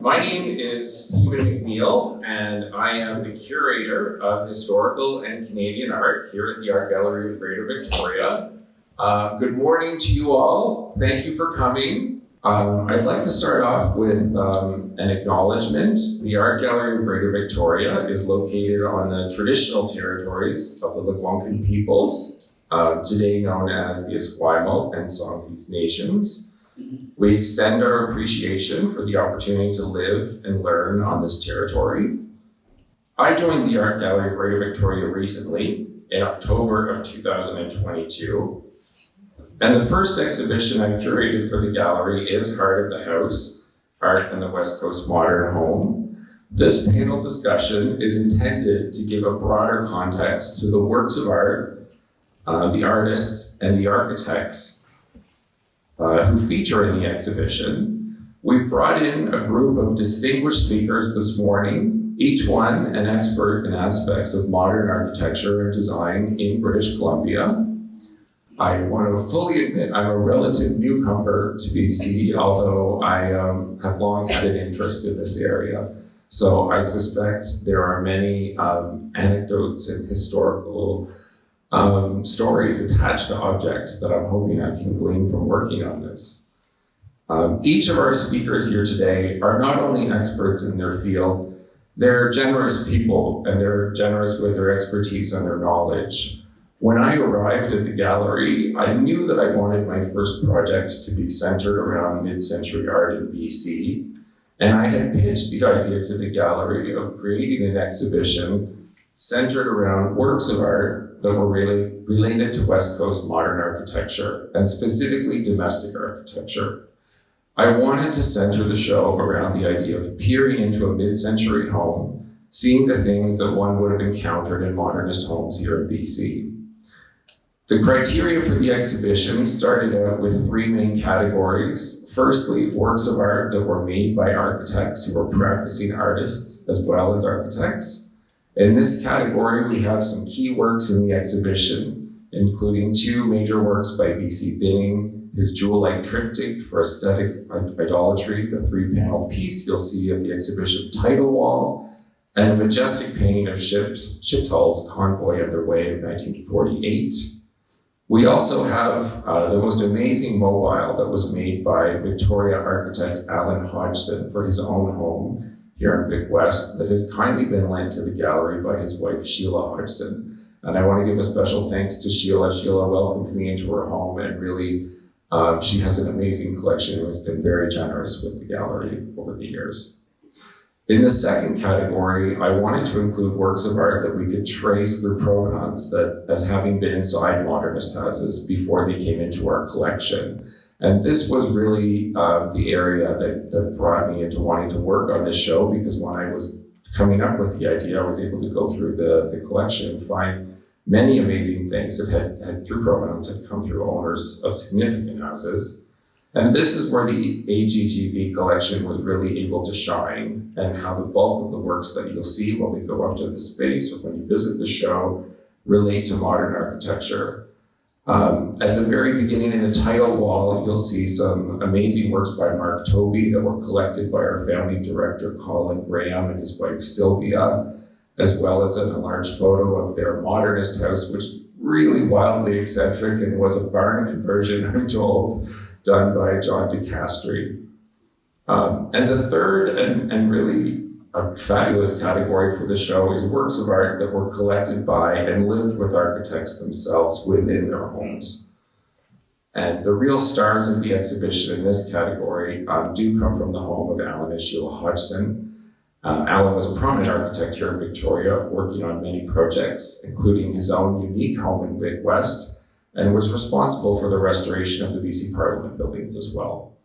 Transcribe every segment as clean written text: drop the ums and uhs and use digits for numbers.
My name is Steven McNeil, and I am the curator of historical and Canadian art here at the Art Gallery of Greater Victoria. Good morning to you all. Thank you for coming. I'd like to start off with an acknowledgement. The Art Gallery of Greater Victoria is located on the traditional territories of the Lekwungen peoples, today known as the Esquimalt and Songhees Nations. We extend our appreciation for the opportunity to live and learn on this territory. I joined the Art Gallery of Greater Victoria recently in October of 2022. And the first exhibition I curated for the gallery is Heart of the House, Art in the West Coast Modern Home. This panel discussion is intended to give a broader context to the works of art, the artists, and the architects who feature in the exhibition. We've brought in a group of distinguished speakers this morning, each one an expert in aspects of modern architecture and design in British Columbia. I want to fully admit I'm a relative newcomer to BC, although I have long had an interest in this area. So I suspect there are many anecdotes and historical stories attached to objects that I'm hoping I can glean from working on this. Each of our speakers here today are not only experts in their field, they're generous people and they're generous with their expertise and their knowledge. When I arrived at the gallery, I knew that I wanted my first project to be centered around mid-century art in BC, and I had pitched the idea to the gallery of creating an exhibition centered around works of art that were really related to West Coast modern architecture, and specifically domestic architecture. I wanted to center the show around the idea of peering into a mid-century home, seeing the things that one would have encountered in modernist homes here in BC. The criteria for the exhibition started out with three main categories. Firstly, works of art that were made by architects who were practicing artists as well as architects. In this category, we have some key works in the exhibition, including two major works by B.C. Binning, his jewel-like triptych for aesthetic idolatry, the three-panel piece you'll see at the exhibition title wall, and a majestic painting of ship hulls, Convoy Underway of 1948. We also have the most amazing mobile that was made by Victoria architect Allan Hodgson for his own home here in Vic West that has kindly been lent to the gallery by his wife, Sheila Hodgson. And I want to give a special thanks to Sheila. Sheila welcomed me into her home and really, she has an amazing collection and has been very generous with the gallery over the years. In the second category, I wanted to include works of art that we could trace their provenance that as having been inside modernist houses before they came into our collection. And this was really the area that brought me into wanting to work on this show, because when I was coming up with the idea, I was able to go through the collection and find many amazing things that had through provenance had come through owners of significant houses. And this is where the AGGV collection was really able to shine, and how the bulk of the works that you'll see when we go up to the space or when you visit the show relate to modern architecture. At the very beginning in the title wall, you'll see some amazing works by Mark Toby that were collected by our founding director, Colin Graham, and his wife, Sylvia, as well as an enlarged photo of their modernist house, which is really wildly eccentric and was a barn conversion, I'm told, done by John Di Castri. And the third and really a fabulous category for the show is works of art that were collected by and lived with architects themselves within their homes. And the real stars of the exhibition in this category do come from the home of Allan and Sheila Hodgson. Allan was a prominent architect here in Victoria, working on many projects, including his own unique home in Vic West, and was responsible for the restoration of the BC Parliament buildings as well.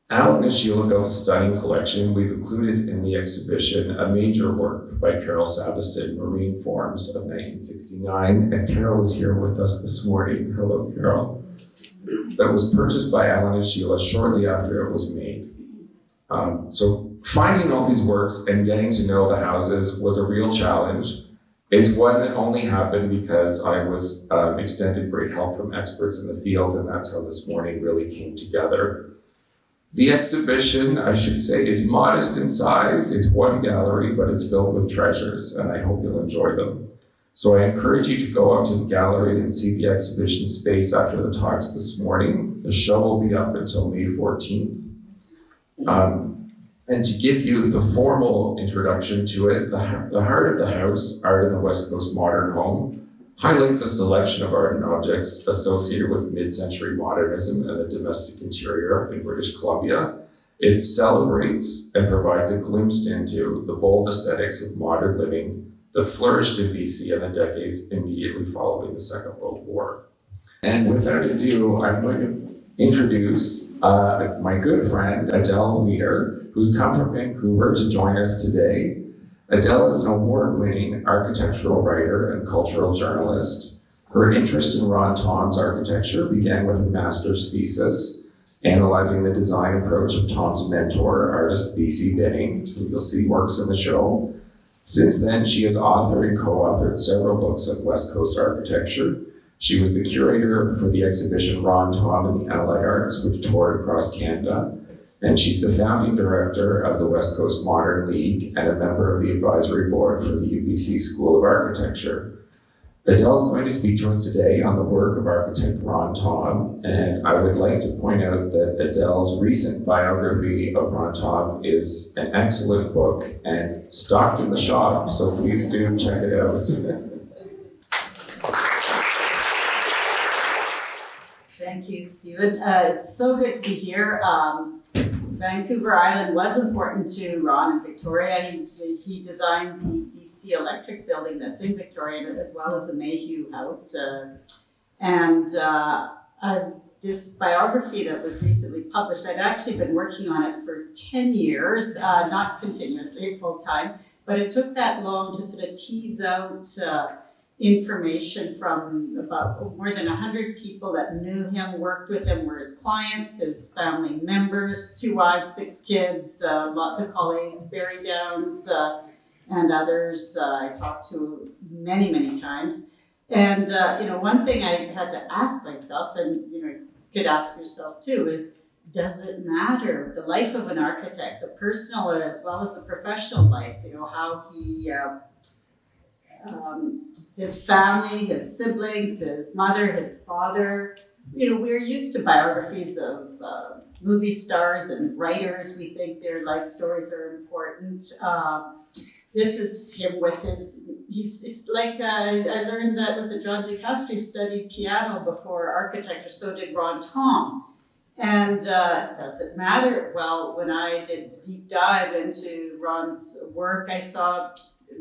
Allan and Sheila built a stunning collection. We've included in the exhibition a major work by Carol Saveston, Marine Forms of 1969, and Carol is here with us this morning. Hello, Carol. That was purchased by Allan and Sheila shortly after it was made. So finding all these works and getting to know the houses was a real challenge. It's one that only happened because I was extended great help from experts in the field, and that's how this morning really came together. The exhibition, I should say, it's modest in size. It's one gallery, but it's filled with treasures, and I hope you'll enjoy them. So I encourage you to go up to the gallery and see the exhibition space after the talks this morning. The show will be up until May 14th. And to give you the formal introduction to it, the Heart of the House, Art in the West Coast Modern Home, highlights a selection of art and objects associated with mid-century modernism and the domestic interior in British Columbia. It celebrates and provides a glimpse into the bold aesthetics of modern living that flourished in BC in the decades immediately following the Second World War. And without ado, I'm going to introduce my good friend, Adele Weder, who's come from Vancouver to join us today. Adele is an award-winning architectural writer and cultural journalist. Her interest in Ron Thom's architecture began with a master's thesis analyzing the design approach of Thom's mentor, artist B.C. Binning, who you'll see works in the show. Since then, she has authored and co-authored several books on West Coast architecture. She was the curator for the exhibition Ron Thom and the Allied Arts, which toured across Canada. And she's the founding director of the West Coast Modern League and a member of the advisory board for the UBC School of Architecture. Adele's going to speak to us today on the work of architect Ron Thom, and I would like to point out that Adele's recent biography of Ron Thom is an excellent book and stocked in the shop, so please do check it out. Thank you, Steven. It's so good to be here. Vancouver Island was important to Ron and Victoria. He designed the BC Electric building that's in Victoria, as well as the Mayhew House. This biography that was recently published, I'd actually been working on it for 10 years, not continuously, full time, but it took that long to sort of tease out information from about more than 100 people that knew him, worked with him, were his clients, his family members, 2 wives, 6 kids, lots of colleagues, Barry Downs, and others I talked to many, many times. And, one thing I had to ask myself, and, you could ask yourself too, is, does it matter? The life of an architect, the personal as well as the professional life, how he his family, his siblings, his mother, his father. We're used to biographies of movie stars and writers. We think their life stories are important. This is him with he's like, I learned that John Di Castri studied piano before architecture, so did Ron Thom. And does it matter? Well, when I did the deep dive into Ron's work, I saw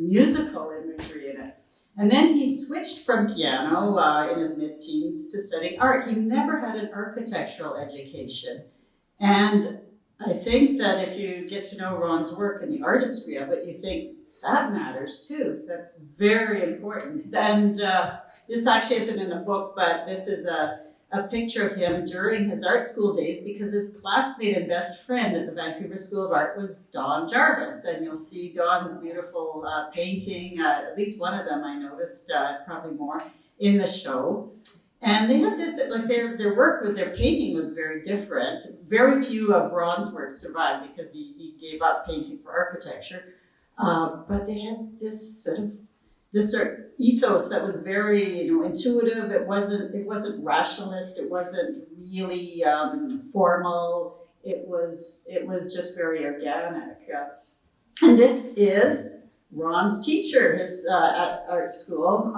musical imagery in it. And then he switched from piano in his mid-teens to studying art. He never had an architectural education. And I think that if you get to know Ron's work and the artistry of it, you think that matters too. That's very important. And this actually isn't in the book, but this is a picture of him during his art school days, because his classmate and best friend at the Vancouver School of Art was Don Jarvis. And you'll see Don's beautiful painting, at least one of them I noticed, probably more, in the show. And they had this, like their work with their painting was very different. Very few of Ron's works survived because he gave up painting for architecture. But they had this sort of ethos that was very, intuitive. It wasn't rationalist. It wasn't really formal. It was just very organic. And this is Ron's teacher, his at art school,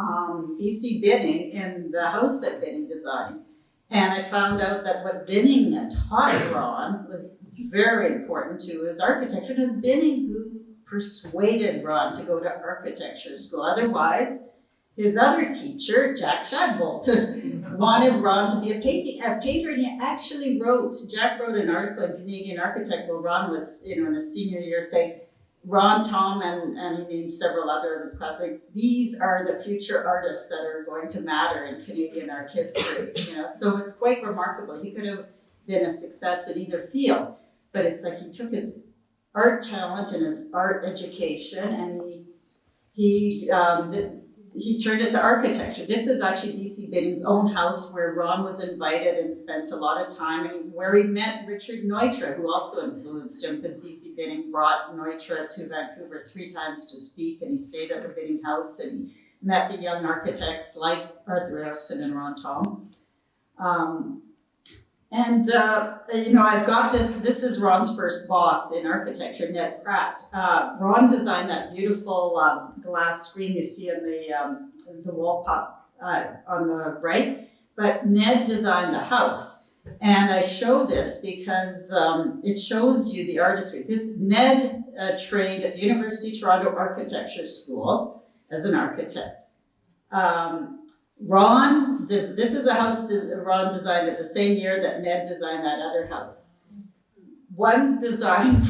B.C. Binning, in the house that Binning designed. And I found out that what Binning taught Ron was very important to his architecture. And it was Binning who persuaded Ron to go to architecture school. Otherwise, his other teacher, Jack Shadbolt, wanted Ron to be a painter, and he actually Jack wrote an article in Canadian Architect while Ron was, in his senior year, saying, Ron Thom and he named several other of his classmates, these are the future artists that are going to matter in Canadian art history. So it's quite remarkable. He could have been a success in either field, but it's like he took his art talent and his art education, and he turned it to architecture. This is actually BC Bidding's own house where Ron was invited and spent a lot of time, and where he met Richard Neutra, who also influenced him, because BC Bidding brought Neutra to Vancouver 3 times to speak, and he stayed at the Bidding house and met the young architects like Arthur Erickson and Ron Thom. I've got this is Ron's first boss in architecture, Ned Pratt. Ron designed that beautiful glass screen you see in the wall pop on the right, but Ned designed the house. And I show this because it shows you the artistry. This Ned trained at the University of Toronto Architecture School as an architect. This is a house Ron designed it the same year that Ned designed that other house. One's designed,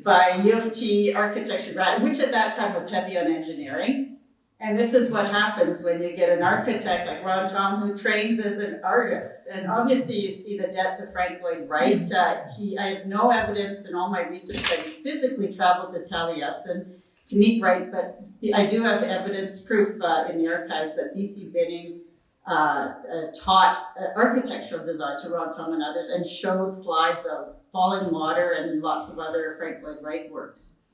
by U of T architecture grad, which at that time was heavy on engineering. And this is what happens when you get an architect like Ron Thom who trains as an artist. And obviously you see the debt to Frank Lloyd Wright. I have no evidence in all my research that he physically traveled to Taliesin to meet Wright, but I do have evidence, proof in the archives that BC Bidding taught architectural design to Ron Thom and others, and showed slides of Falling Water and lots of other Frank Lloyd Wright works.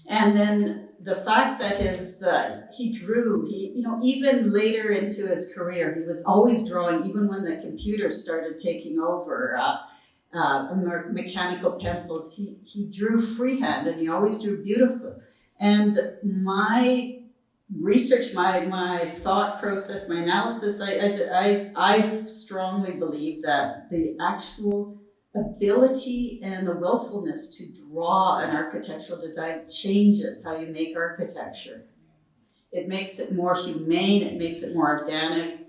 And then the fact that he drew, even later into his career, he was always drawing, even when the computer started taking over. Mechanical pencils, he drew freehand, and he always drew beautifully. And my research, my thought process, my analysis, I strongly believe that the actual ability and the willfulness to draw an architectural design changes how you make architecture. It makes it more humane, it makes it more organic.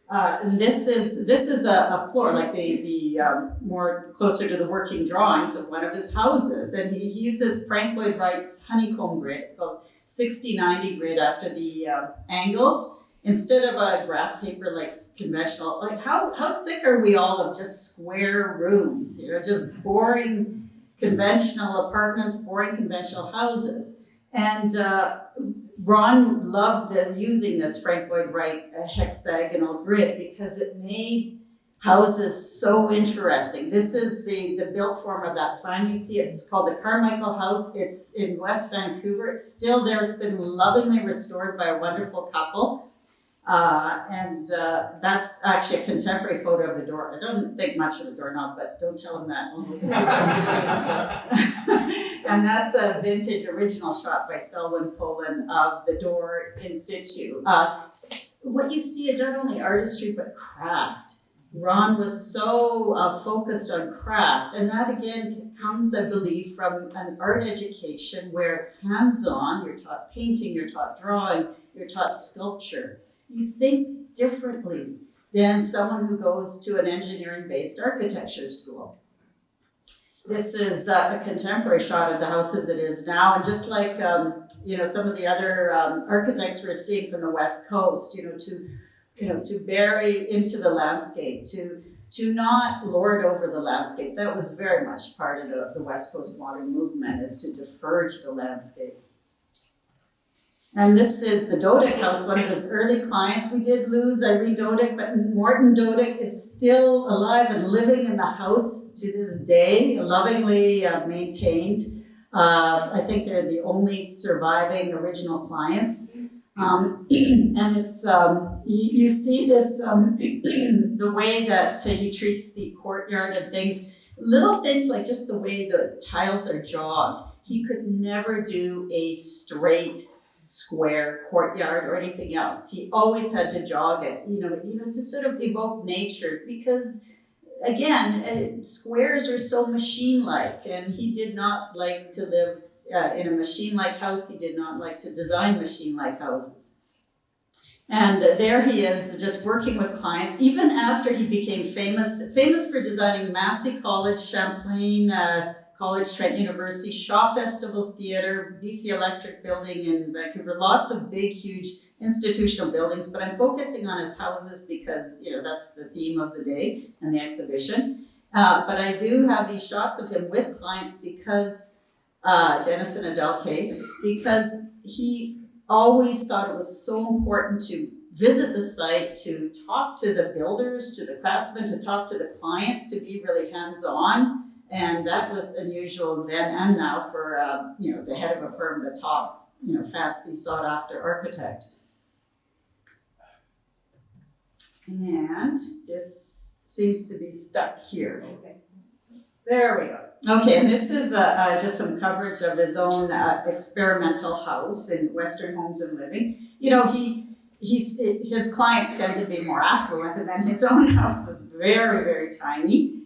And this is a floor, like the more closer to the working drawings of one of his houses. And he uses Frank Lloyd Wright's honeycomb grid. It's called 60-90 grid after the angles. Instead of a graph paper like conventional, like how sick are we all of just square rooms, just boring conventional apartments, boring conventional houses. And Ron loved using this Frank Lloyd Wright hexagonal grid because it made houses so interesting. This is the built form of that plan. You see, it's called the Carmichael House. It's in West Vancouver. It's still there. It's been lovingly restored by a wonderful couple. That's actually a contemporary photo of the door. I don't think much of the doorknob, but don't tell him that. Only this is on YouTube. So. And that's a vintage original shot by Selwyn Poland of the door in situ. What you see is not only artistry, but craft. Ron was so focused on craft, and that again comes, I believe, from an art education where it's hands-on. You're taught painting, you're taught drawing, you're taught sculpture. You think differently than someone who goes to an engineering-based architecture school. This is a contemporary shot of the house as it is now, and just like some of the other architects we're seeing from the West Coast, to bury into the landscape, to not lord over the landscape. That was very much part of the West Coast modern movement, is to defer to the landscape. And this is the Dodick house, one of his early clients. We did lose Irene Dodick, but Morton Dodick is still alive and living in the house to this day, lovingly maintained. I think they're the only surviving original clients. And it's, you see this, the way that he treats the courtyard and things, little things like just the way the tiles are jogged. He could never do a straight square courtyard or anything else. He always had to jog it, to sort of evoke nature, because again, squares are so machine-like, and he did not like to live in a machine-like house. He did not like to design machine-like houses. And there he is, just working with clients, even after he became famous for designing Massey College, Champlain College, Trent University, Shaw Festival Theatre, BC Electric Building in Vancouver, lots of big, huge institutional buildings, but I'm focusing on his houses because, that's the theme of the day and the exhibition. But I do have these shots of him with clients because, Dennis and Adele case, because he always thought it was so important to visit the site, to talk to the builders, to the craftsmen, to talk to the clients, to be really hands-on. And that was unusual then and now for, the head of a firm, the top, fancy sought-after architect. And this seems to be stuck here. There we go. Okay, and this is just some coverage of his own experimental house in Western Homes and Living. His clients tend to be more affluent, and then his own house was very, very tiny,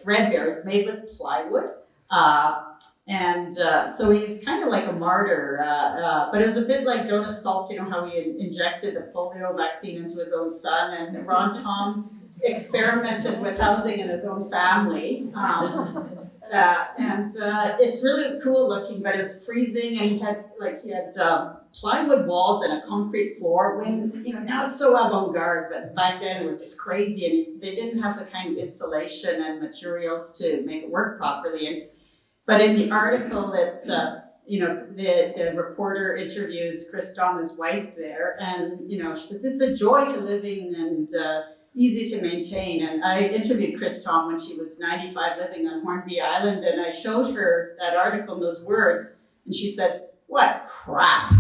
threadbare. It's made with plywood. So he's kind of like a martyr, but it was a bit like Jonas Salk, how he injected the polio vaccine into his own son, and Ron Thom experimented with housing in his own family. It's really cool looking, but it was freezing, and he had plywood walls and a concrete floor. When now it's so avant-garde, but back then it was just crazy, and they didn't have the kind of insulation and materials to make it work properly. But in the article that the reporter interviews Chris Thom, his wife there, and she says it's a joy to living and easy to maintain. And I interviewed Chris Thom when she was 95, living on Hornby Island, and I showed her that article and those words, and she said, "What crap!"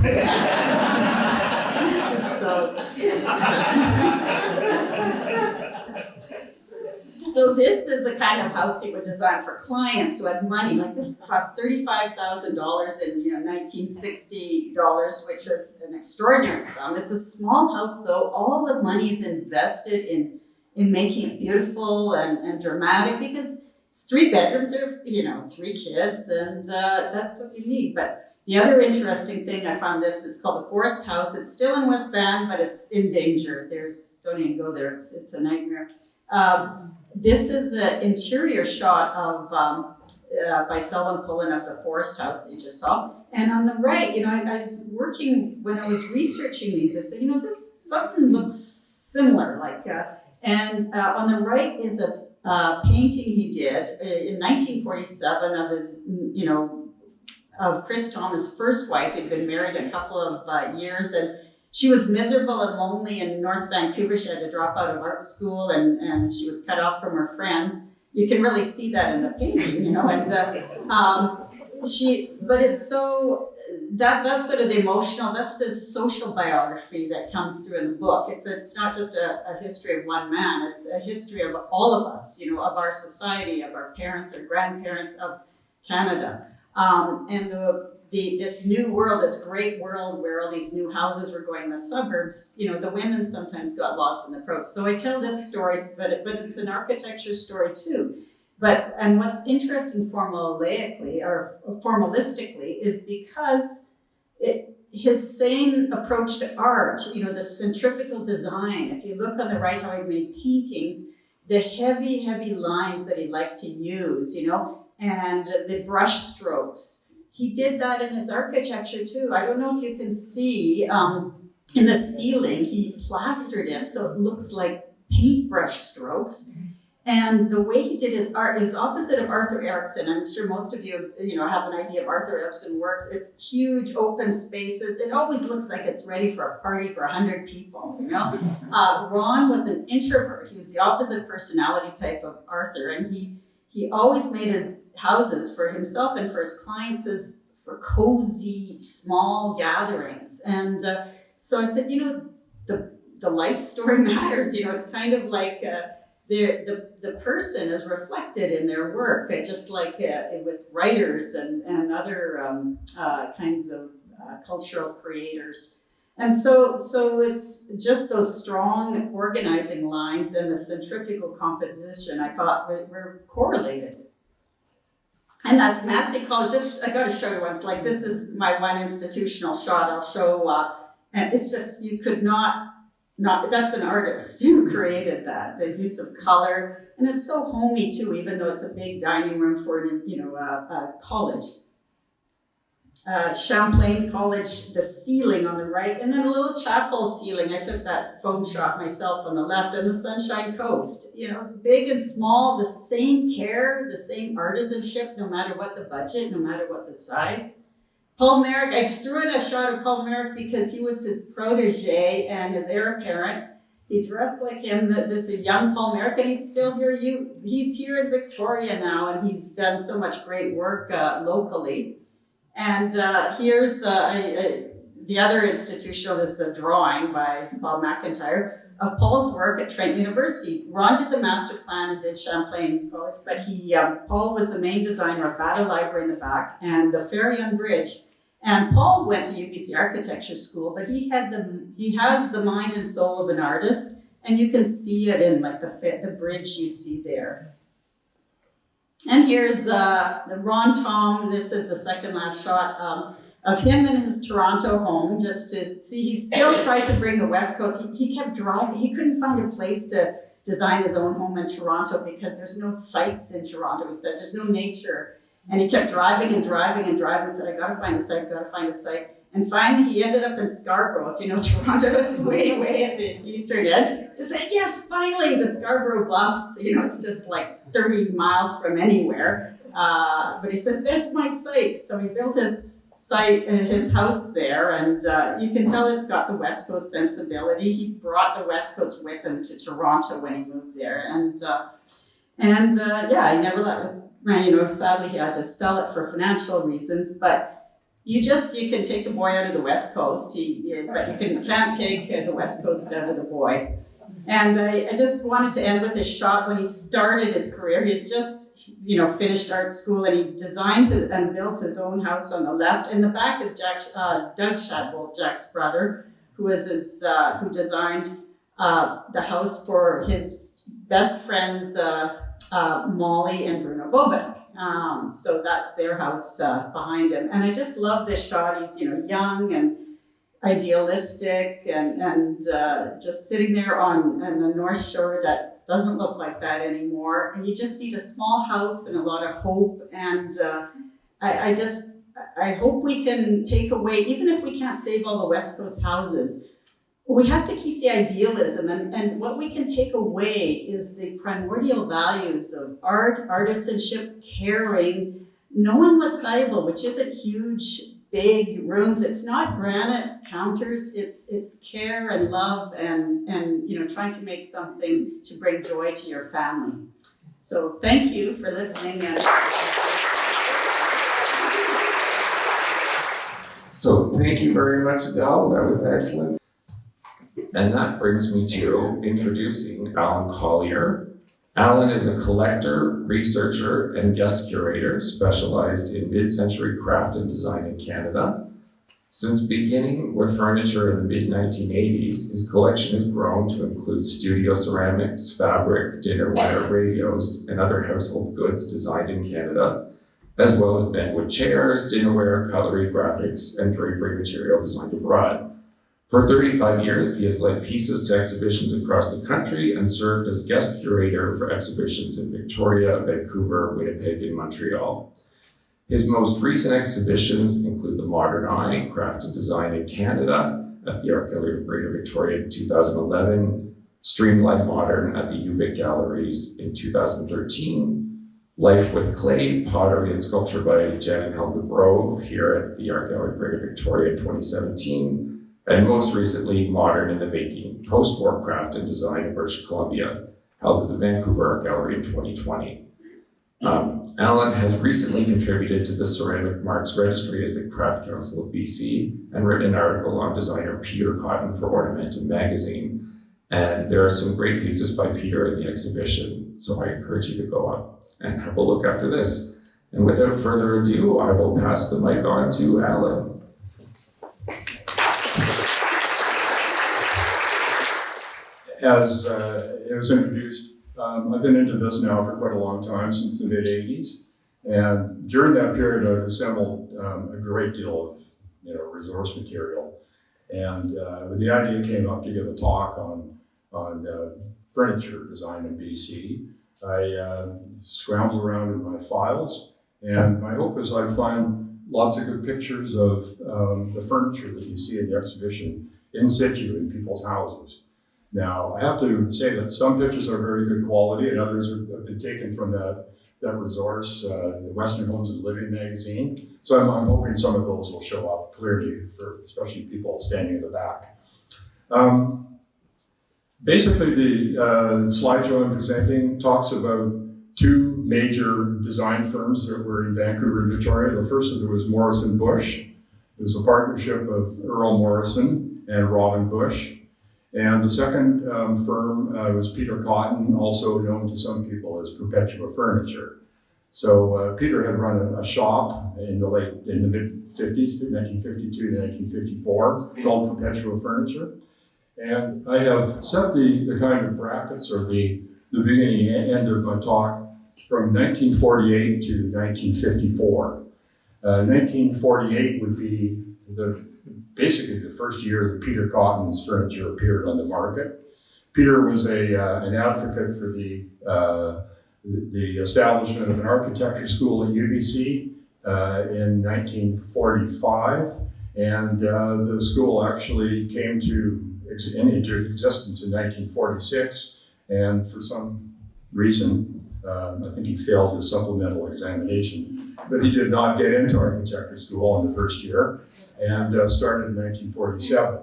So this is the kind of house he would design for clients who had money. Like this cost $35,000 in 1960 dollars, which was an extraordinary sum. It's a small house though. All the money is invested in making it beautiful and dramatic, because it's 3 bedrooms, or 3 kids, and that's what you need. But the other interesting thing I found, this is called the Forest House. It's still in West Van, but it's in danger. Don't even go there. It's a nightmare. This is the interior shot of by Selwyn Pullen of the Forest House that you just saw. And on the right, I was working when I was researching these. I said, this something looks similar. On the right is a painting he did in 1947 of his, of Chris Thom, his first wife. He'd been married a couple of years, and she was miserable and lonely in North Vancouver. She had to drop out of art school, and she was cut off from her friends. You can really see that in the painting, but it's so, that's sort of the emotional, that's the social biography that comes through in the book. It's not just a history of one man, it's a history of all of us, of our society, of our parents, our grandparents, of Canada. This new world, this great world where all these new houses were going in the suburbs, the women sometimes got lost in the process. So I tell this story, but it's an architecture story too. And what's interesting formalistically is because his same approach to art, the centrifugal design, if you look on the right how he made paintings, the heavy, heavy lines that he liked to use, and the brush strokes. He did that in his architecture too. I don't know if you can see in the ceiling, he plastered it so it looks like paintbrush strokes. And the way he did his art is opposite of Arthur Erickson. I'm sure most of you, have an idea of Arthur Erickson works. It's huge open spaces. It always looks like it's ready for a party for 100 people, Ron was an introvert. He was the opposite personality type of Arthur, and he always made his houses for himself and for his clients as for cozy, small gatherings. And so I said, the life story matters. It's kind of like the person is reflected in their work, just like with writers and other kinds of cultural creators. And so it's just those strong organizing lines and the centrifugal composition I thought were correlated. And that's Massey College. I got to show you once. This is my one institutional shot. I'll show. And it's just, you could not. That's an artist who created that. The use of color, and it's so homey too, even though it's a big dining room for a college. Champlain College, the ceiling on the right, and then a little chapel ceiling. I took that phone shot myself on the left, and the Sunshine Coast. Big and small, the same care, the same artisanship, no matter what the budget, no matter what the size. Paul Merrick, I threw in a shot of Paul Merrick because he was his protege and his heir apparent. He dressed like him, this young Paul Merrick, and he's still here. He's here in Victoria now, and he's done so much great work locally. And here's the other institutional is a drawing by Bob McIntyre of Paul's work at Trent University. Ron did the master plan and did Champlain College, but Paul was the main designer of Bata Library in the back and the ferry on bridge. And Paul went to UBC Architecture School, but he has the mind and soul of an artist, and you can see it in like the bridge you see there. And here's the Ron Thom. This is the second last shot of him in his Toronto home, just to see. He still tried to bring the West Coast. He kept driving. He couldn't find a place to design his own home in Toronto because there's no sites in Toronto. He said there's no nature. And he kept driving and driving and driving and said, I gotta find a site. And finally he ended up in Scarborough. If you know Toronto, it's way, way at the eastern edge. To say, yes, finally, the Scarborough Bluffs, it's just like 30 miles from anywhere. But he said, that's my site. So he built his house there, and you can tell it's got the West Coast sensibility. He brought the West Coast with him to Toronto when he moved there. He never let sadly he had to sell it for financial reasons, but you can take the boy out of the West Coast, but you can't take the West Coast out of the boy. And I just wanted to end with this shot when he started his career. He's just, finished art school, and he designed and built his own house on the left. In the back is Doug Shadbolt, Jack's brother, who designed the house for his best friends, Molly and Bruno Bobek. So that's their house behind him. And I just love this shot. He's, young and idealistic and just sitting there on the North Shore that doesn't look like that anymore. And you just need a small house and a lot of hope. And I hope we can take away, even if we can't save all the West Coast houses, we have to keep the idealism, and what we can take away is the primordial values of art, artisanship, caring, knowing what's valuable, which isn't huge, big rooms. It's not granite counters. It's care and love and trying to make something to bring joy to your family. So thank you for listening. So thank you very much, Adele. That was excellent. And that brings me to introducing Allan Collier. Allan is a collector, researcher, and guest curator specialized in mid-century craft and design in Canada. Since beginning with furniture in the mid-1980s, his collection has grown to include studio ceramics, fabric, dinnerware, radios, and other household goods designed in Canada, as well as bedwood chairs, dinnerware, cutlery, graphics, and drapery material designed abroad. For 35 years, he has led pieces to exhibitions across the country and served as guest curator for exhibitions in Victoria, Vancouver, Winnipeg, and Montreal. His most recent exhibitions include The Modern Eye, Craft and Design in Canada at the Art Gallery of Greater Victoria in 2011, Streamline Modern at the UVic Galleries in 2013, Life with Clay, Pottery and Sculpture by Jen and Helga Grove here at the Art Gallery of Greater Victoria in 2017, and most recently, Modern in the Making, Post-War Craft and Design in British Columbia, held at the Vancouver Art Gallery in 2020. Allan has recently contributed to the Ceramic Marks Registry as the Craft Council of BC and written an article on designer Peter Cotton for Ornamentum magazine. And there are some great pieces by Peter in the exhibition, so I encourage you to go up and have a look after this. And without further ado, I will pass the mic on to Allan. As it was introduced, I've been into this now for quite a long time, since the mid-'80s. And during that period, I've assembled a great deal of resource material. And when the idea came up to give a talk on furniture design in BC, I scrambled around in my files. And my hope is I'd find lots of good pictures of the furniture that you see in the exhibition in situ in people's houses. Now, I have to say that some pictures are very good quality and others have been taken from that that resource, the Western Homes and Living magazine. So I'm hoping some of those will show up clearly for especially people standing in the back. Basically, the slideshow I'm presenting talks about two major design firms that were in Vancouver and Victoria. The first of them was Morrison Bush. It was a partnership of Earl Morrison and Robin Bush. And the second firm was Peter Cotton, also known to some people as Perpetua Furniture. So Peter had run a shop in the mid-50s, 1952 to 1954, called Perpetua Furniture. And I have set the kind of brackets or the beginning and end of my talk from 1948 to 1954. 1948 would be basically the first year that Peter Cotton's furniture appeared on the market. Peter was an advocate for the establishment of an architecture school at UBC in 1945, and the school actually came into existence in 1946, and for some reason, I think he failed his supplemental examination, but he did not get into architecture school in the first year, and started in 1947.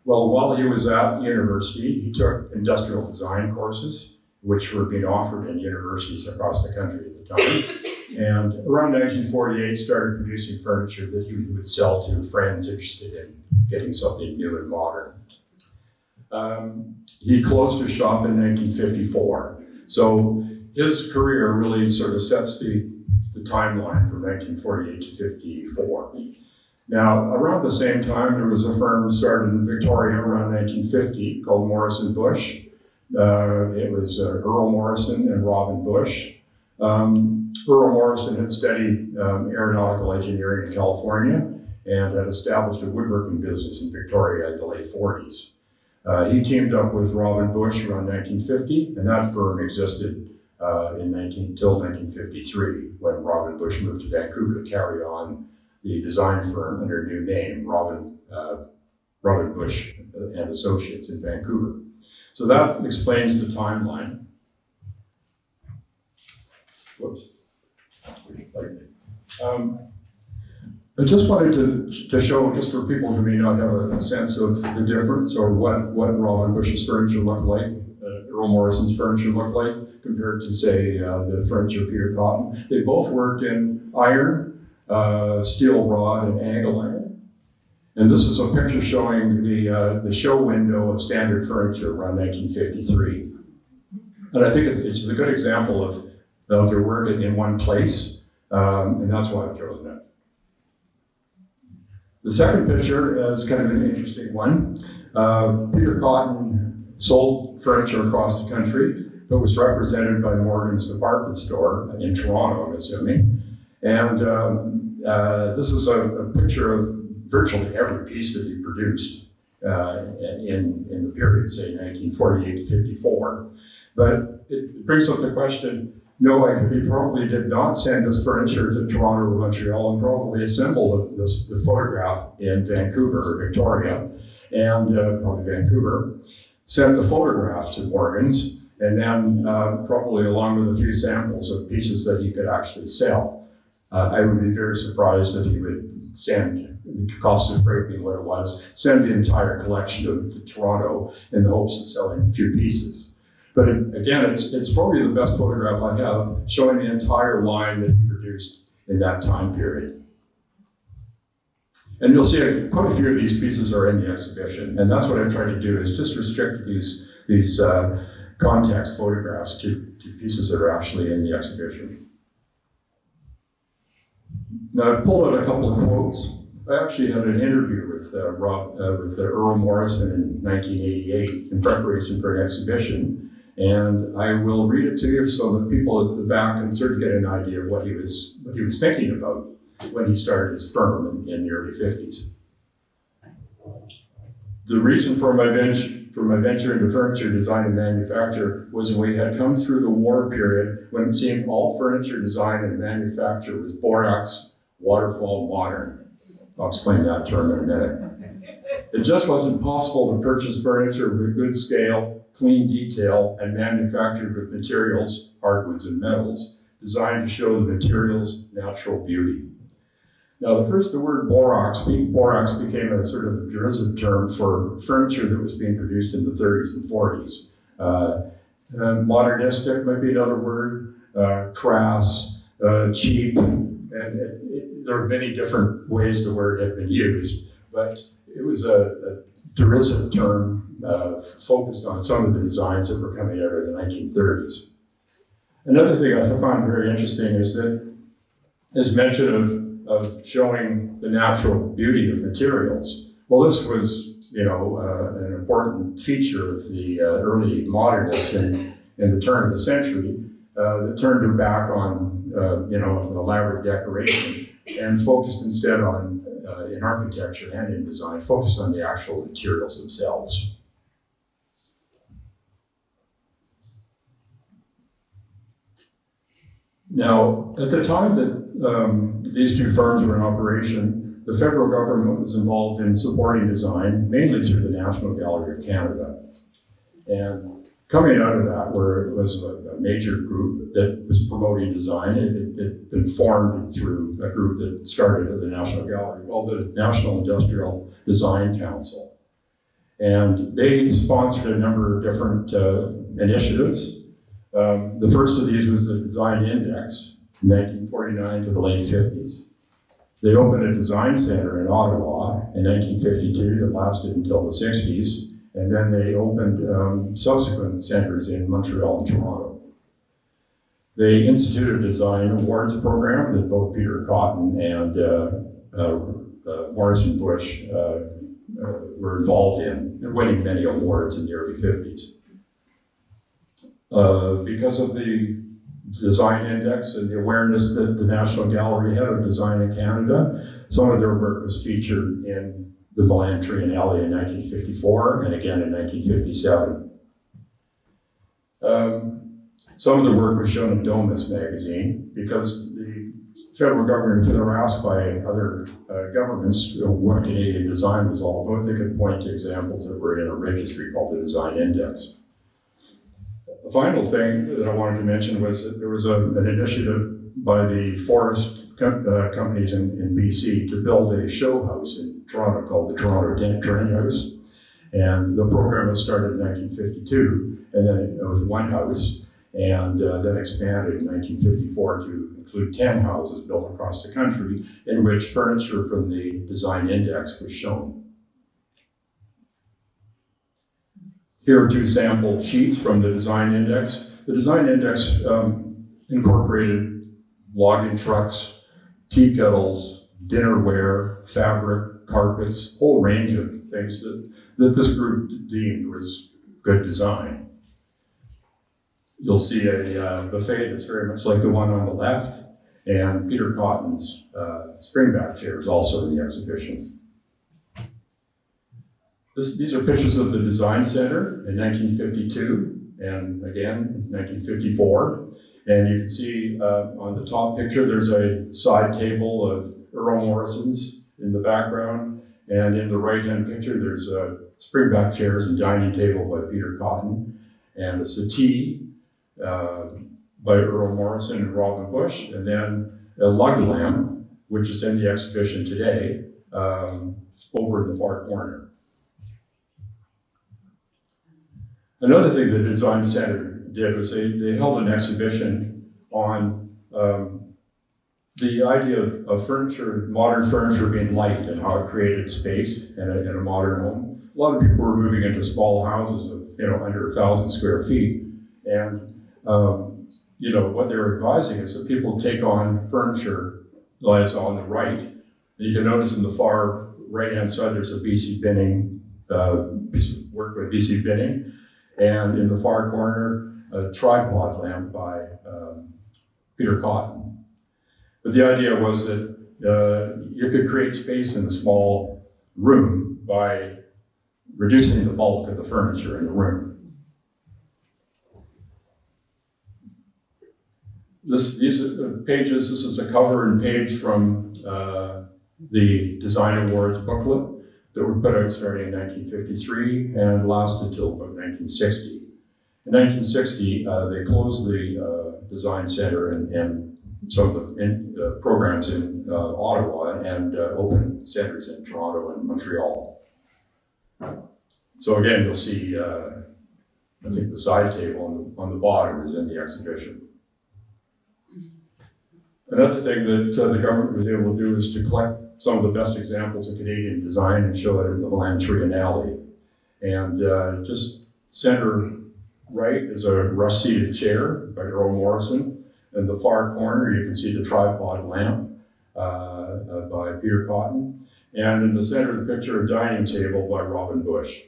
Well, while he was at university, he took industrial design courses, which were being offered in universities across the country at the time. And around 1948, started producing furniture that he would sell to friends interested in getting something new and modern. He closed his shop in 1954. So his career really sort of sets the timeline from 1948 to 54. Now, around the same time, there was a firm started in Victoria around 1950 called Morrison Bush. It was Earl Morrison and Robin Bush. Earl Morrison had studied aeronautical engineering in California and had established a woodworking business in Victoria in the late 40s. He teamed up with Robin Bush around 1950, and that firm existed until 1953, when Robin Bush moved to Vancouver to carry on the design firm under a new name, Robin Bush and Associates in Vancouver. So that explains the timeline. Whoops. I just wanted to show, just for people who may not have a sense of the difference or what Robin Bush's furniture looked like, Earl Morrison's furniture looked like, compared to, say, the furniture of Peter Cotton. They both worked in iron, steel rod, and angle iron. And this is a picture showing the show window of standard furniture around 1953. And I think it's a good example of their work in one place, and that's why I've chosen it. The second picture is kind of an interesting one. Peter Cotton sold furniture across the country, but was represented by Morgan's department store in Toronto, I'm assuming. And this is a picture of virtually every piece that he produced in the period, say 1948 to 54. But it brings up the question, no, he probably did not send this furniture to Toronto or Montreal, and probably assembled the photograph in Vancouver or Victoria, and probably Vancouver, sent the photograph to Morgan's, and then probably along with a few samples of pieces that he could actually sell. I would be very surprised if he would send, the cost of freight being what it was, send the entire collection to Toronto in the hopes of selling a few pieces. But again, it's probably the best photograph I have showing the entire line that he produced in that time period. And you'll see quite a few of these pieces are in the exhibition, and that's what I try to do, is just restrict these context photographs to pieces that are actually in the exhibition. Now, I pulled out a couple of quotes. I actually had an interview with Earl Morrison in 1988 in preparation for an exhibition. And I will read it to you so that people at the back can sort of get an idea of what he was thinking about when he started his firm in the early 50s. The reason for my venture into furniture design and manufacture was when we had come through the war period when it seemed all furniture design and manufacture was borax, waterfall, modern. I'll explain that term in a minute. It just wasn't possible to purchase furniture with good scale, clean detail, and manufactured with materials, hardwoods and metals, designed to show the material's natural beauty. Now, the word borax became a sort of derisive term for furniture that was being produced in the 30s and 40s. Modernistic might be another word, crass, cheap, and there are many different ways the word had been used, but it was a derisive term focused on some of the designs that were coming out of the 1930s. Another thing I found very interesting is that this mention of showing the natural beauty of materials. Well, this was, an important feature of the early modernists in the turn of the century that turned their back on, elaborate decoration and focused instead on, in architecture and in design, focused on the actual materials themselves. Now, at the time that these two firms were in operation, the federal government was involved in supporting design, mainly through the National Gallery of Canada. And coming out of that, where it was a major group that was promoting design, it been formed through a group that started at the National Gallery called the National Industrial Design Council. And they sponsored a number of different initiatives. The first of these was the Design Index from 1949 to the late 50s. They opened a design center in Ottawa in 1952 that lasted until the 60s, and then they opened subsequent centers in Montreal and Toronto. They instituted a design awards program that both Peter Cotton and Morrison Bush were involved in, winning many awards in the early 50s. Because of the Design Index and the awareness that the National Gallery had of design in Canada, some of their work was featured in the Milan Triennale in 1954 and again in 1957. Some of the work was shown in Domus magazine because the federal government, if they were asked by other governments what Canadian design was all about, they could point to examples that were in a registry called the Design Index. The final thing that I wanted to mention was that there was an initiative by the forest companies in BC to build a show house in Toronto called the Toronto Train House. And the program was started in 1952, and then it was one house, and then expanded in 1954 to include 10 houses built across the country in which furniture from the Design Index was shown. Here are two sample sheets from the Design Index. The Design Index incorporated logging trucks, tea kettles, dinnerware, fabric, carpets, a whole range of things that this group deemed was good design. You'll see a buffet that's very much like the one on the left, and Peter Cotton's springback chairs also in the exhibition. These are pictures of the Design Center in 1952 and again in 1954. And you can see on the top picture, there's a side table of Earl Morrison's in the background. And in the right-hand picture, there's springback chairs and dining table by Peter Cotton. And a settee by Earl Morrison and Robin Bush. And then a lug lamp, which is in the exhibition today, over in the far corner. Another thing the Design Center did was they held an exhibition on the idea of furniture, modern furniture being light and how it created space in a modern home. A lot of people were moving into small houses of under 1,000 square feet, and what they're advising is that people take on furniture lies on the right. And you can notice in the far right-hand side there's a BC Binning work by BC Binning. And in the far corner, a tripod lamp by Peter Cotton. But the idea was that you could create space in a small room by reducing the bulk of the furniture in the room. These are pages, this is a cover and page from the Design Awards booklet that were put out starting in 1953 and lasted till about 1960. In 1960, they closed the design center and some of the programs in Ottawa and opened centers in Toronto and Montreal. So again, you'll see, I think the side table on the bottom is in the exhibition. Another thing that the government was able to do is to collect some of the best examples of Canadian design and show it in the Land Triennale. And just center right is a rush-seated chair by Earl Morrison. In the far corner, you can see the tripod lamp by Peter Cotton. And in the center of the picture, a dining table by Robin Bush.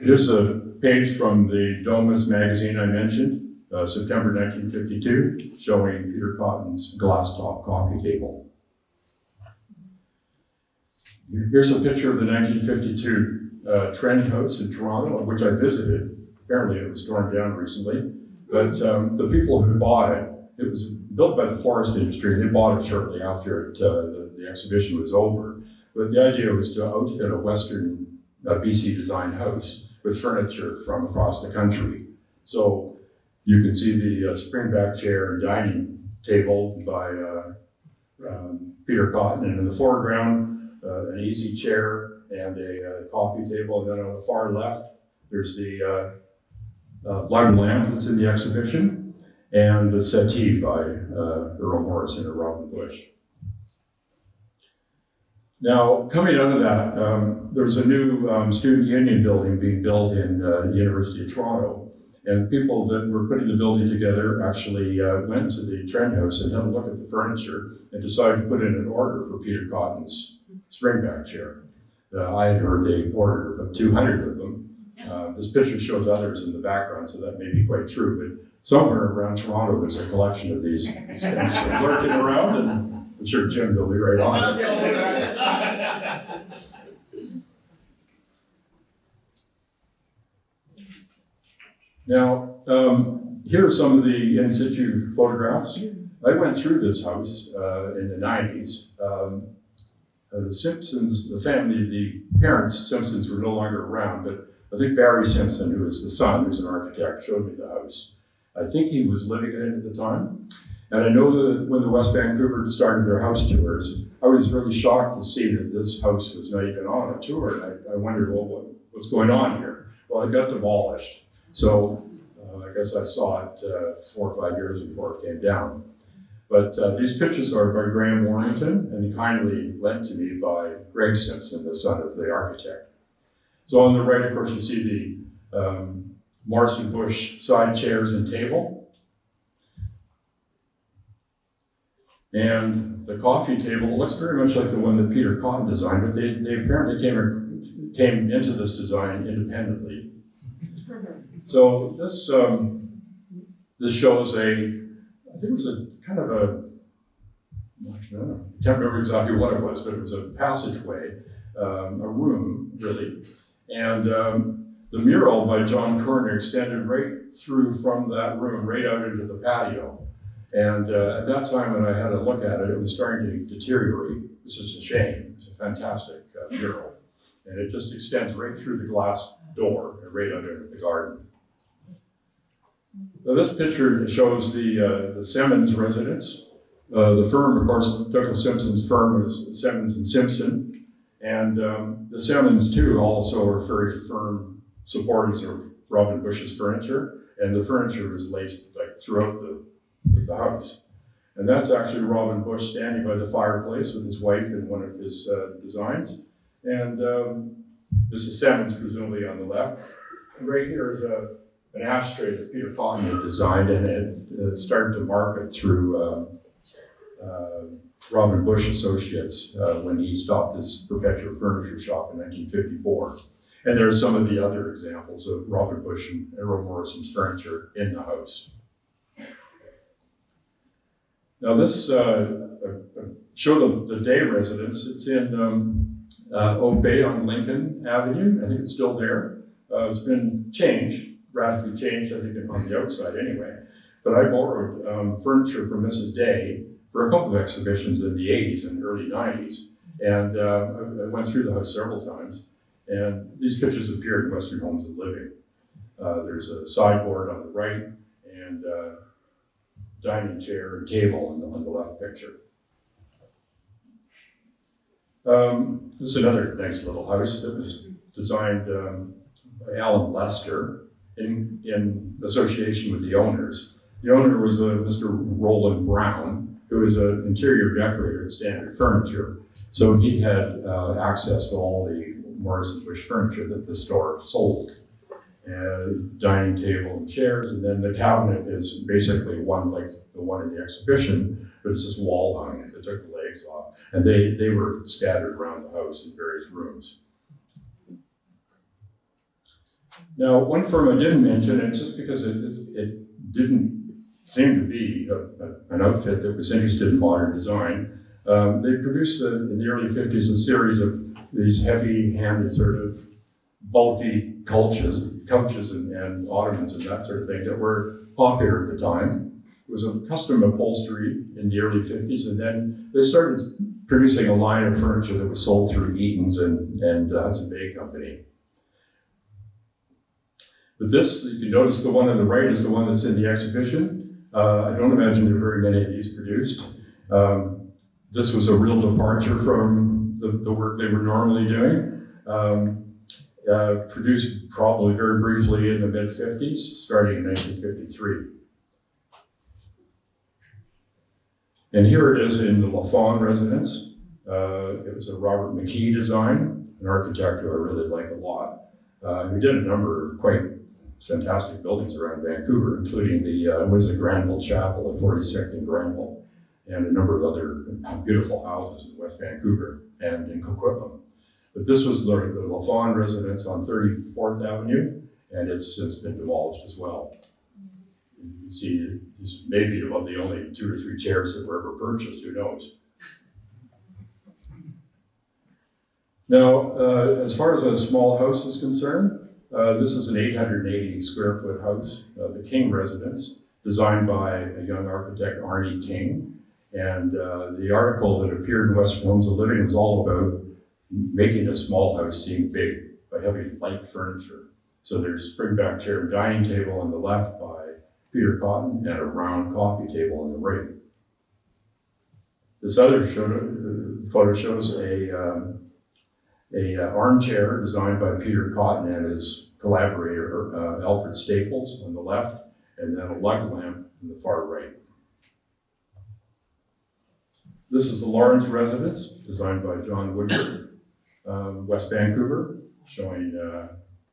Here's a page from the Domus magazine I mentioned, September 1952, showing Peter Cotton's glass-top coffee table. Here's a picture of the 1952 Trend House in Toronto, which I visited. Apparently it was torn down recently, but the people who bought it, it was built by the forest industry. They bought it shortly after the exhibition was over. But the idea was to outfit a Western BC design house with furniture from across the country. So you can see the springback chair and dining table by Peter Cotton, and in the foreground, an easy chair and a coffee table. And then on the far left, there's the light lamp that's in the exhibition, and the settee by Earl Morrison or Robin Bush. Now, coming out of that, there's a new student union building being built in the University of Toronto, and people that were putting the building together actually went to the Trend House and had a look at the furniture and decided to put in an order for Peter Cotton's springback chair. I had heard they ordered about 200 of them. This picture shows others in the background, so that may be quite true, but somewhere around Toronto there's a collection of these things lurking around, and I'm sure Jim will be right on it. Now, here are some of the in situ photographs. I went through this house in the 90s. The Simpsons, the family, the parents, Simpsons, were no longer around, but I think Barry Simpson, who is the son, who's an architect, showed me the house. I think he was living in it at the time. And I know that when the West Vancouver started their house tours, I was really shocked to see that this house was not even on a tour. And I wondered, well, what's going on here? Well, it got demolished. So I guess I saw it 4 or 5 years before it came down. But these pictures are by Graham Warrington, and kindly lent to me by Greg Simpson, the son of the architect. So on the right, of course, you see the Morrison Bush side chairs and table. And the coffee table looks very much like the one that Peter Cotton designed, but they apparently came into this design independently. So this shows I think it was a kind of I can't remember exactly what it was, but it was a passageway, a room, really. And the mural by John Corner extended right through from that room, right out into the patio. And at that time when I had a look at it, it was starting to deteriorate. This is a shame. It's a fantastic mural. And it just extends right through the glass door and right out into the garden. Now this picture shows the Simmons residence. The firm, of course, Douglas Simpson's firm was Simmons and Simpson. And the Simmons, too, also are very firm supporters of Robin Bush's furniture. And the furniture was laced like throughout the house. And that's actually Robin Bush standing by the fireplace with his wife in one of his designs. And Mrs. Simmons, presumably on the left. And right here is an ashtray that Peter Cotton had designed, and it started to market through Robin Bush Associates when he stopped his Perpetual Furniture shop in 1954. And there are some of the other examples of Robin Bush and Earl Morrison's furniture in the house. Now this show the day residence. It's in Oak Bay on Lincoln Avenue. I think it's still there. It's been changed, radically changed, I think, on the outside anyway. But I borrowed furniture from Mrs. Day for a couple of exhibitions in the 80s and early 90s. And I went through the house several times. And these pictures appear in Western Homes and Living. There's a sideboard on the right and dining chair and table on the left picture. This is another nice little house that was designed by Alan Lester in association with the owners. The owner was Mr. Roland Brown, who was an interior decorator at Standard Furniture. So he had access to all the Morrison Bush furniture that the store sold. Dining table and chairs, and then the cabinet is basically one like the one in the exhibition, but it's just wall hung. They took the legs off, and they were scattered around the house in various rooms. Now, one firm I didn't mention, and just because it didn't seem to be an outfit that was interested in modern design, they produced in the early 50s a series of these heavy-handed sort of bulky couches and ottomans and that sort of thing that were popular at the time. It was a custom upholstery in the early 50s, and then they started producing a line of furniture that was sold through Eaton's and Hudson Bay Company. But this, you can notice the one on the right is the one that's in the exhibition. I don't imagine there are very many of these produced. This was a real departure from the work they were normally doing. Produced probably very briefly in the mid-50s, starting in 1953. And here it is in the Lafon residence. It was a Robert McKee design, an architect who I really like a lot. He did a number of quite fantastic buildings around Vancouver, including the Granville Chapel at 46th and Granville, and a number of other beautiful houses in West Vancouver and in Coquitlam. But this was the Lafon residence on 34th Avenue, and it's since been demolished as well. You can see these may be about the only 2 or 3 chairs that were ever purchased, who knows? Now, as far as a small house is concerned, this is an 880 square foot house, the King residence, designed by a young architect, Arnie King. And the article that appeared in Western Homes and Living was all about making a small house seem big by having light furniture. So there's springback chair and dining table on the left by Peter Cotton and a round coffee table on the right. This other photo shows a armchair designed by Peter Cotton and his collaborator Alfred Staples on the left, and then a lug lamp on the far right. This is the Lawrence residence, designed by John Woodward, West Vancouver, showing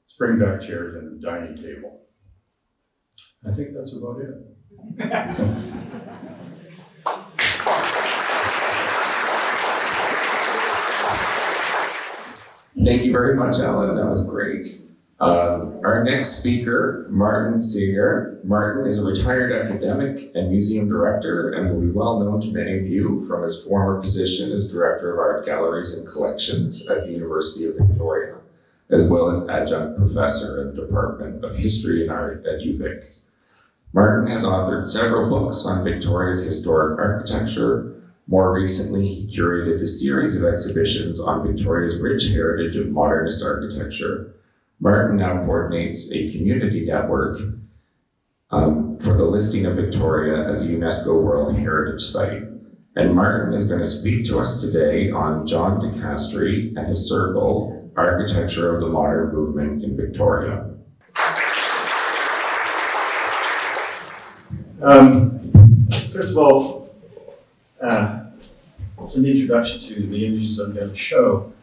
springback chairs and a dining table. I think that's about it. Thank you very much, Alan. That was great. Our next speaker, Martin Segger. Martin is a retired academic and museum director and will be well known to many of you from his former position as Director of Art Galleries and Collections at the University of Victoria, as well as adjunct professor in the Department of History and Art at UVic. Martin has authored several books on Victoria's historic architecture. More recently, he curated a series of exhibitions on Victoria's rich heritage of modernist architecture. Martin now coordinates a community network for the listing of Victoria as a UNESCO World Heritage Site. And Martin is going to speak to us today on John Di Castri and his circle, Architecture of the Modern Movement in Victoria. First of all, an introduction to the images I'm going to show.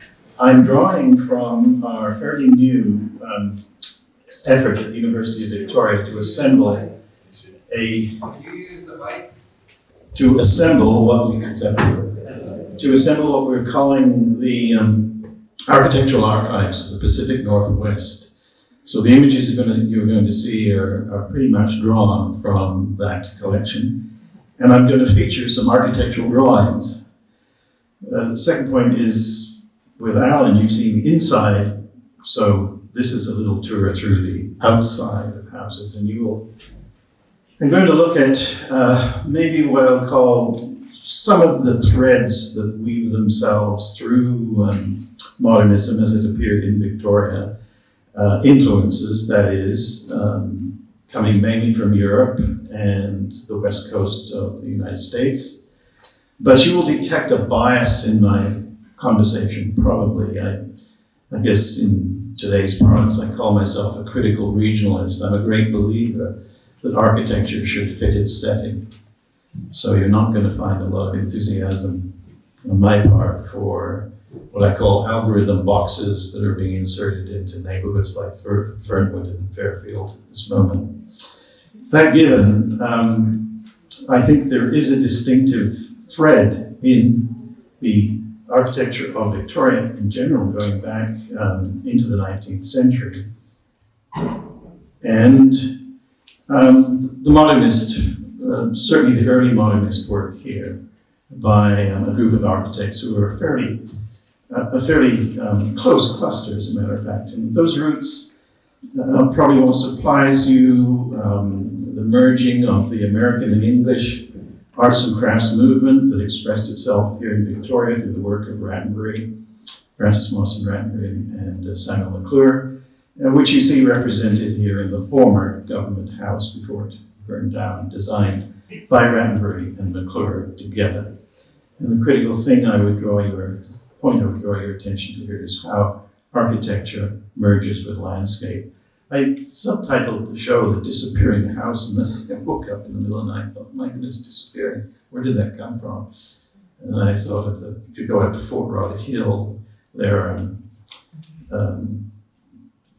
I'm drawing from our fairly new effort at the University of Victoria to assemble what we're calling the architectural archives of the Pacific Northwest. So the images you're going to see are pretty much drawn from that collection. And I'm going to feature some architectural drawings. The second point is, with Alan, you've seen the inside, so this is a little tour through the outside of houses, and I'm going to look at maybe what I'll call some of the threads that weave themselves through modernism as it appeared in Victoria influences, that is, coming mainly from Europe and the west coast of the United States. But you will detect a bias in my conversation, probably. I guess in today's parlance, I call myself a critical regionalist. I'm a great believer that architecture should fit its setting. So you're not going to find a lot of enthusiasm on my part for what I call algorithm boxes that are being inserted into neighborhoods like Fernwood and Fairfield at this moment. That given, I think there is a distinctive thread in the architecture of Victoria in general, going back into the 19th century. And the modernist, certainly the early modernist work here by a group of architects who were a fairly close cluster, as a matter of fact. And those roots probably won't surprise you. The merging of the American and English arts and crafts movement that expressed itself here in Victoria through the work of Rattenbury, Francis Mawson Rattenbury and Samuel McClure, which you see represented here in the former government house before it burned down, designed by Rattenbury and McClure together. And the critical thing I would draw your attention to here is how architecture merges with landscape. I subtitled the show The Disappearing House, and then I woke up in the middle of the night and thought, my goodness, disappearing. Where did that come from? And I thought of if you go out to Fort Roddy Hill, there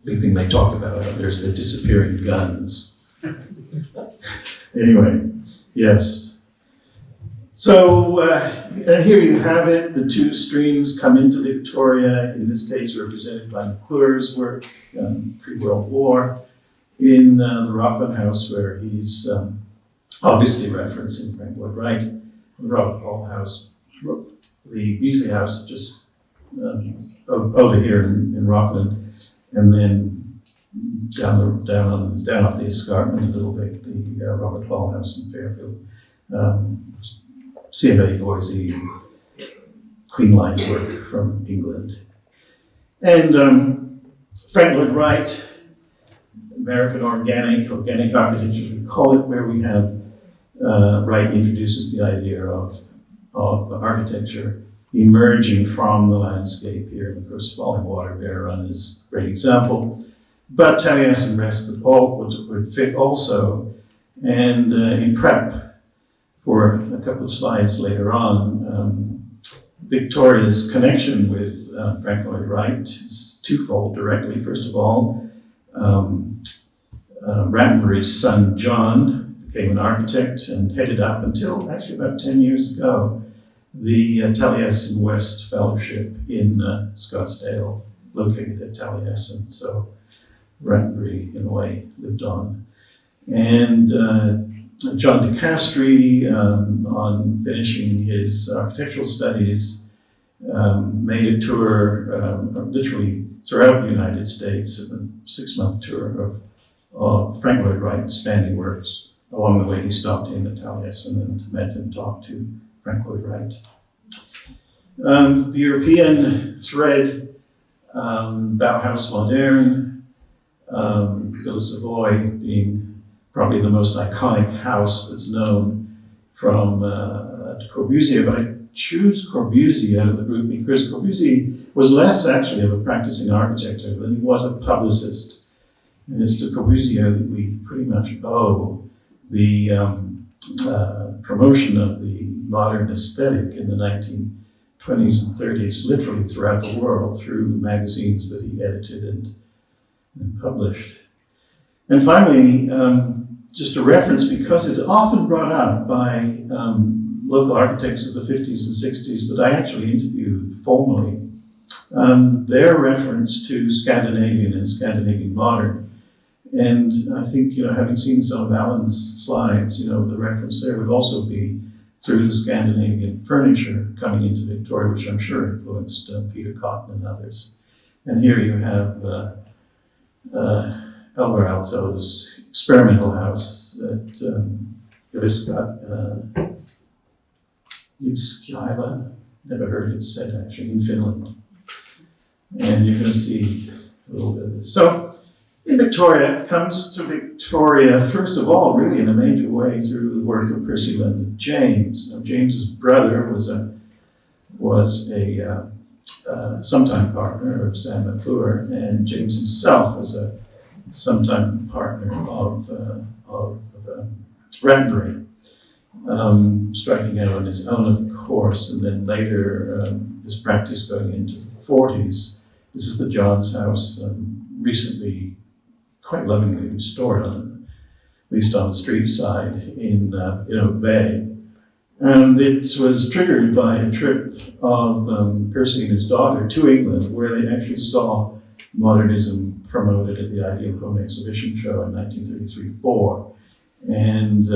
big thing they talk about, there's the disappearing guns. Anyway, yes. So, and here you have it, the two streams come into Victoria, in this case represented by McClure's work, pre-World War, in the Rockland House, where he's obviously referencing Frank Lloyd Wright, the Robert Hall House, the Beasley House just over here in Rockland, and then down off the escarpment a little bit, the Robert Hall House in Fairfield. CFA Boise, clean line work from England. And Frank Lloyd Wright, American organic architecture, we call it, where we have Wright introduces the idea of architecture emerging from the landscape here. And of course, Falling Water, Bear Run is a great example. But Taliesin Rest would fit also. And in prep, for a couple of slides later on, Victoria's connection with Frank Lloyd Wright is twofold directly. First of all, Rattenbury's son John became an architect and headed up until actually about 10 years ago the Taliesin West Fellowship in Scottsdale, located at Taliesin. So Rattenbury, in a way, lived on. And John Di Castri, on finishing his architectural studies, made a tour literally throughout the United States, a 6-month tour of Frank Lloyd Wright's standing works. Along the way, he stopped in at Taliesin and met and talked to Frank Lloyd Wright. The European thread, Bauhaus Moderne, Villa Savoy being probably the most iconic house that's known from Corbusier, but I choose Corbusier out of the group because Corbusier was less actually of a practicing architect than he was a publicist. And it's to Corbusier that we pretty much owe the promotion of the modern aesthetic in the 1920s and 30s, literally throughout the world, through magazines that he edited and published. And finally, just a reference, because it's often brought up by local architects of the 50s and 60s that I actually interviewed formally, their reference to Scandinavian and Scandinavian modern. And I think, having seen some of Allan's slides, the reference there would also be through the Scandinavian furniture coming into Victoria, which I'm sure influenced Peter Cotton and others. And here you have Elmer Aalto's experimental house at Jyväskylä, never heard it said actually, in Finland. And you're going to see a little bit of this. So, in Victoria, it comes to Victoria, first of all, really in a major way through the work of Percy Lyndon James. Now, James's brother was a sometime partner of Sam McClure, and James himself was a sometime partner of Rattenbury, striking out on his own, of course, and then later his practice going into the 40s. This is the John's house, recently quite lovingly restored, at least on the street side in Oak Bay. And it was triggered by a trip of Percy and his daughter to England, where they actually saw modernism promoted at the Ideal Home Exhibition Show in 1933-4. And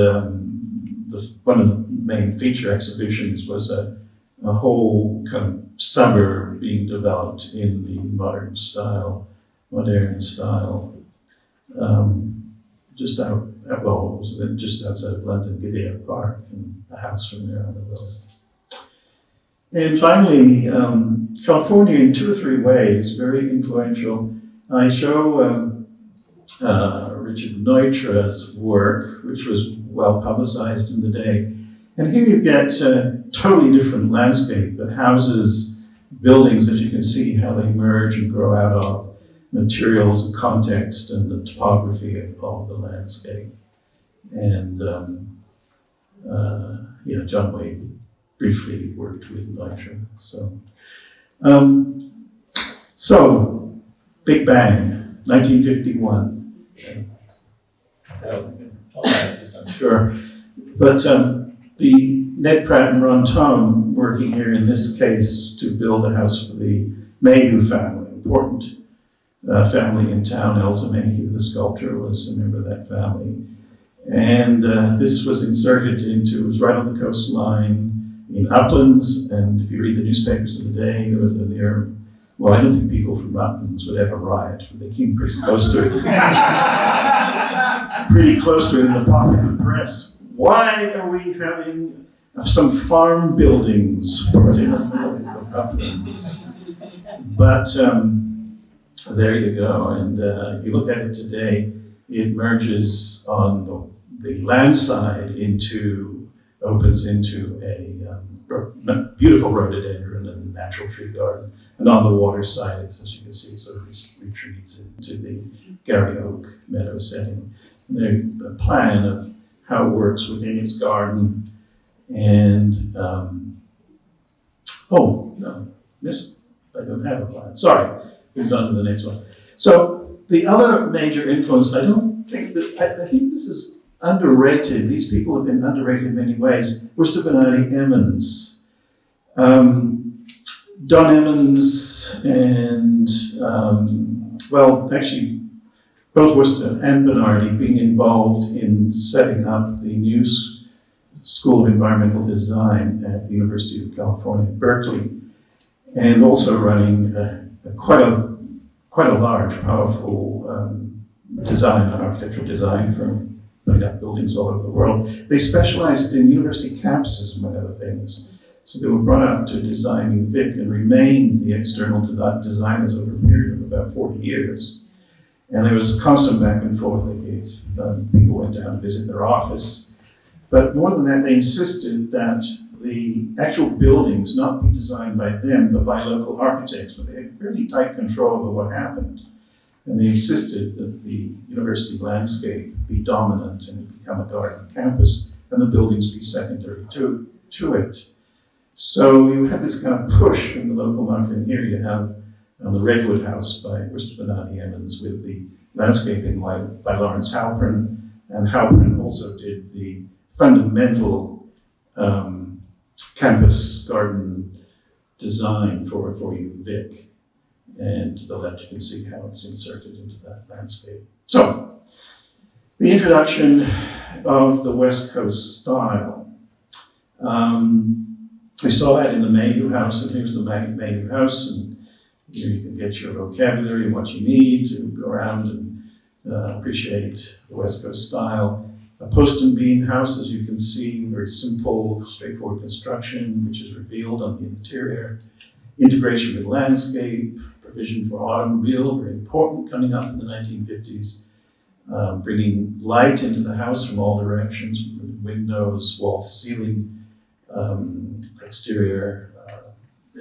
one of the main feature exhibitions was a whole kind of suburb being developed in the modern style, just just outside of London, Gidea Park, and a house from there on the road. And finally, California in 2 or 3 ways, very influential. I show Richard Neutra's work, which was well publicized in the day. And here you get a totally different landscape that houses buildings that you can see how they merge and grow out of materials and context and the topography of the landscape. And John Wade briefly worked with Neutra. So Big Bang, 1951. I'm sure. But the Ned Pratt and Ron Thom working here in this case to build a house for the Mayhew family, important family in town. Elsa Mayhew, the sculptor, was a member of that family. And this was inserted into, it was right on the coastline in Uplands, and if you read the newspapers of the day, there was a near, well, I don't think people from Uplands would ever riot, but they came pretty close to it. Pretty close to it in the popular press. Why are we having some farm buildings put in Uplands? But there you go, and if you look at it today, it merges on the land side opens into a beautiful rhododendron and natural tree garden, and on the water side, as you can see, sort of retreats into the Gary Oak meadow setting. And there's a plan of how it works within its garden, and I don't have a plan. Sorry, we've gone to the next one. So the other major influence, I think this is underrated. These people have been underrated in many ways. Worcester Bernardi Emmons. Don Emmons and, actually, both Worcester and Bernardi being involved in setting up the new School of Environmental Design at the University of California, Berkeley, and also running quite a large, powerful architectural design firm, putting up buildings all over the world. They specialized in university campuses, among other things. So they were brought out to design UVic and remained the external designers over a period of about 40 years. And there was constant back and forth. People went down to visit their office. But more than that, they insisted that the actual buildings not be designed by them, but by local architects. But they had fairly tight control over what happened. And they insisted that the university landscape be dominant and become a garden campus, and the buildings be secondary to it. So you had this kind of push in the local market. And here you have the Redwood House by Worcester Bernardi Emmons with the landscaping by Lawrence Halpern. And Halpern also did the fundamental campus garden design for UVic. And to the left, you can see how it's inserted into that landscape. So, the introduction of the West Coast style. We saw that in the Mayhew House, and here's the Mayhew House, and here you can get your vocabulary and what you need to go around and appreciate the West Coast style. A post and beam house, as you can see, very simple, straightforward construction, which is revealed on the interior. Integration with landscape, provision for automobile, very important coming up in the 1950s. Bringing light into the house from all directions, windows, wall to ceiling, exterior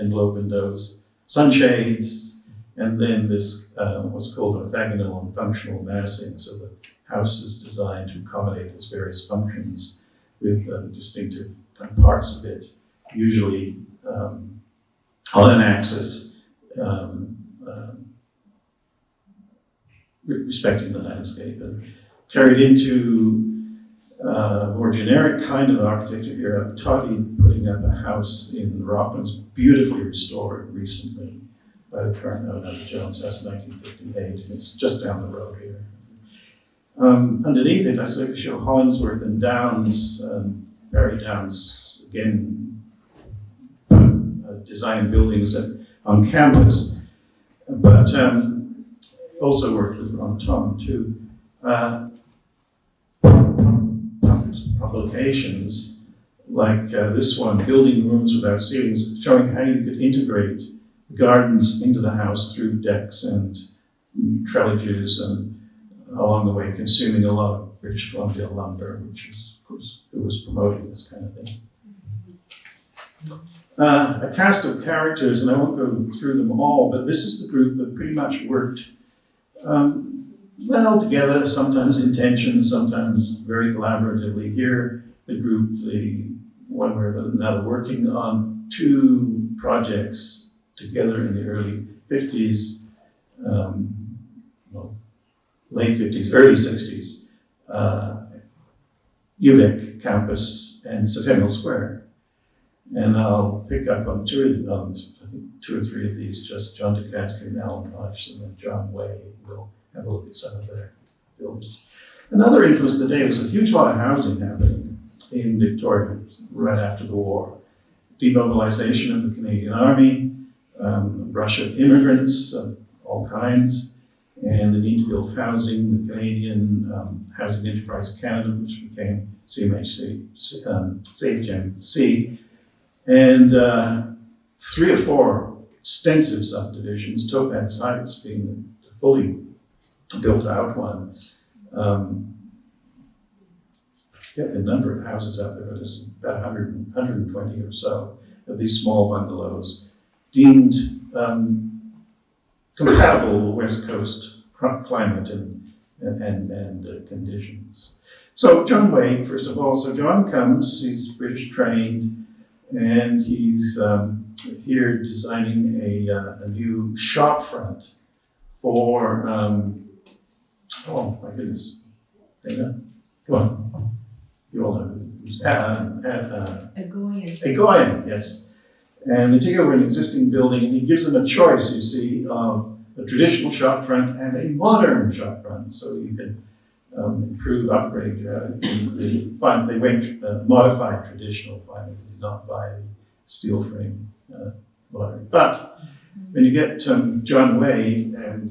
envelope windows, sunshades, and then this what's called orthogonal and functional massing. So the house is designed to accommodate its various functions with distinctive parts of it, usually on an axis, respecting the landscape, and carried into more generic kind of architecture here. Toddy putting up a house in Rockland's, beautifully restored recently by the current owner of Jones House, 1958, and it's just down the road here. Underneath it, I show Hollingsworth and Downs, Barry Downs, again, designing buildings on campus, but also worked with Ron Thom too. Publications like this one, Building Rooms Without Ceilings, showing how you could integrate gardens into the house through decks and trelliges, and along the way consuming a lot of British Columbia lumber, which is, of course, who was promoting this kind of thing. A cast of characters, and I won't go through them all, but this is the group that pretty much worked well together, sometimes in tension, sometimes very collaboratively. Here, the group, the one way or another, working on two projects together in the early 50s, late 50s, early 60s, UVic campus and Centennial Square. And I'll pick up on two or three of these, just John Di Castri and Allan Collier, and then John Way will have a look at some of their buildings. Another influence of the day was a huge lot of housing happening in Victoria right after the war. Demobilization of the Canadian Army, rush of immigrants of all kinds, and the need to build housing. The Canadian Housing Enterprise Canada, which became CMHC, SaveGen-C, and 3 or 4 extensive subdivisions, Topaz Heights being the fully built out one. The number of houses out there, there's about 120 or so of these small bungalows, deemed compatible with West Coast climate and conditions. So John Way, first of all, so John comes, he's British trained, and he's here designing a new shop front for, oh my goodness, Dana, go on. You all know who's Egoyan, yes. And they take over an existing building, and he gives them a choice, you see, of a traditional shop front and a modern shop front. So you can improve, upgrade. They went modified traditional, finally, did not buy the steel frame modern. But when you get John Way and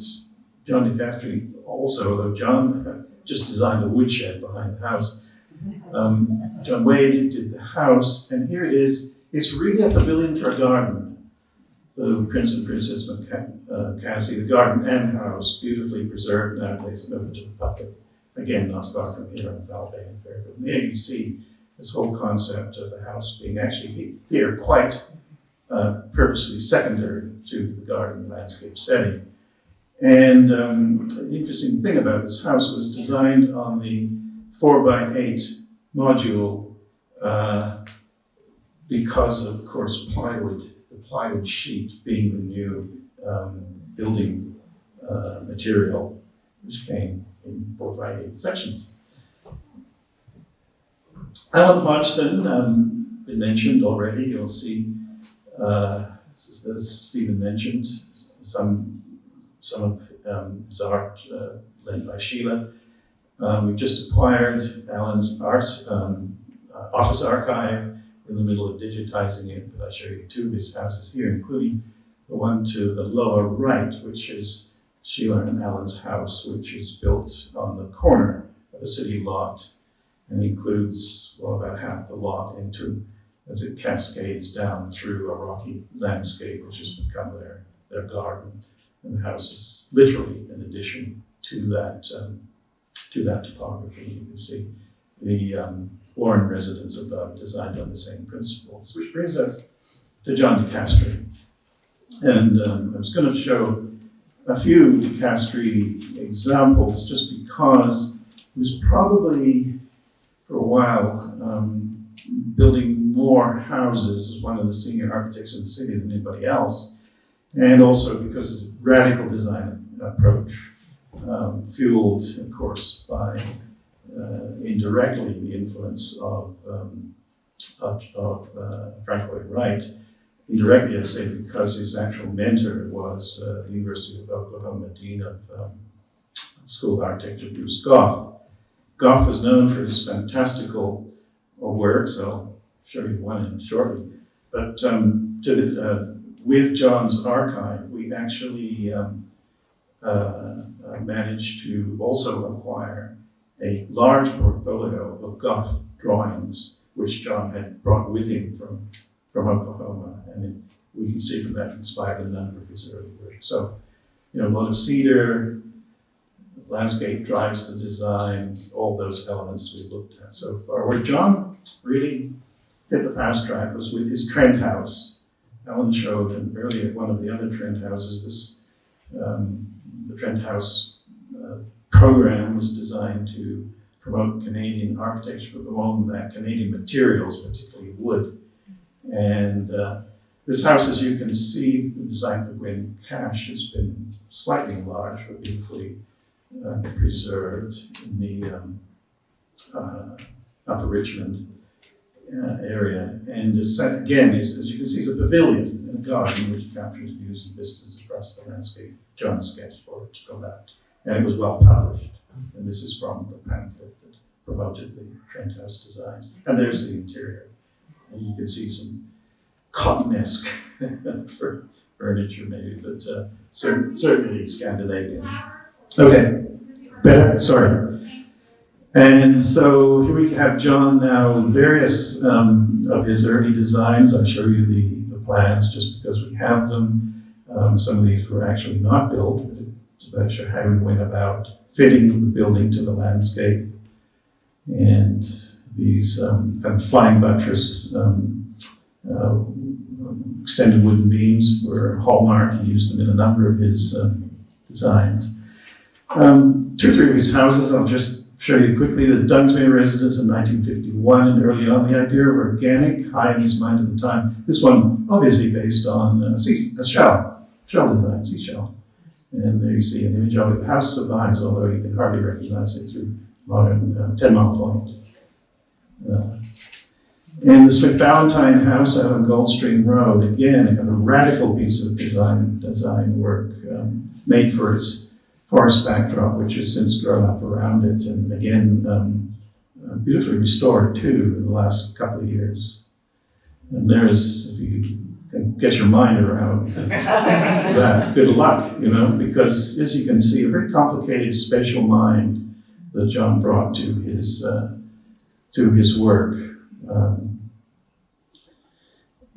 John Di Castri also, though John just designed a woodshed behind the house, John Wade did the house, and here it is. It's really a pavilion for a garden. The Prince and Princess Cassie, the garden and house, beautifully preserved nowadays and open to the public. Again, not far from here on Val Bay and Fairfield. And there you see this whole concept of the house being actually here quite purposely secondary to the garden landscape setting. And the interesting thing about this house was designed on the 4x8 module because of course, the plywood sheet being the new building material, which came in 4x8 sections. Alan Hodgson, been mentioned already. You'll see, as Stephen mentioned, some of his art led by Sheila. We've just acquired Alan's office archive. We're in the middle of digitizing it, but I'll show you 2 of his houses here, including the one to the lower right, which is Sheila and Alan's house, which is built on the corner of a city lot and includes, well, about half the lot into as it cascades down through a rocky landscape, which has become their garden. And the house is literally an addition to that topography. You can see the Warren residence above, designed on the same principles, which brings us to John Di Castri. And I was going to show a few Di Castri examples just because he was probably, for a while, building more houses as one of the senior architects in the city than anybody else, and also because of his radical design approach, fueled, of course, by indirectly the influence of Frank Lloyd Wright. Indirectly, I'd say, because his actual mentor was the University of Oklahoma Dean of School of Architecture, Bruce Goff. Goff was known for his fantastical works. I'll show you one shortly. But with John's archive, we actually managed to also acquire a large portfolio of Goff drawings, which John had brought with him from Oklahoma. And we can see from that inspired a number of his early work. So, a lot of cedar, landscape drives the design, all those elements we looked at so far. Where John really hit the fast track was with his Trent House. Allan showed earlier one of the other Trent houses. The Trent House program was designed to promote Canadian architecture, but among that, Canadian materials, particularly wood. And this house, as you can see, designed for Gwen Cash, has been slightly enlarged, but beautifully preserved in the Upper Richmond area. And again, as you can see, is a pavilion and a garden which captures views and vistas across the landscape. John sketched for it to go back. And it was well published. And this is from the pamphlet that promoted the Trent House designs. And there's the interior. And you can see some cotton-esque furniture maybe, but certainly Scandinavian. Okay, better, sorry. And so here we have John now with various of his early designs. I'll show you the plans just because we have them. Some of these were actually not built, but to show how we went about fitting the building to the landscape. And these kind of flying buttress extended wooden beams were hallmark. He used them in a number of his designs. 2 or 3 of his houses, I'll just show you quickly. The Dunsmuir residence in 1951, and early on the idea of organic, high in his mind at the time. This one obviously based on a shell design, seashell. And there you see an image of it. The house survives, although you can hardly recognize it through modern 10 Mile Point. And the Smith Valentine house out on Goldstream Road, again, a kind of radical piece of design work made for his forest backdrop, which has since grown up around it, and again, beautifully restored too in the last couple of years. And there's, if you can get your mind around that, good luck, because as you can see, a very complicated spatial mind that John brought to his work.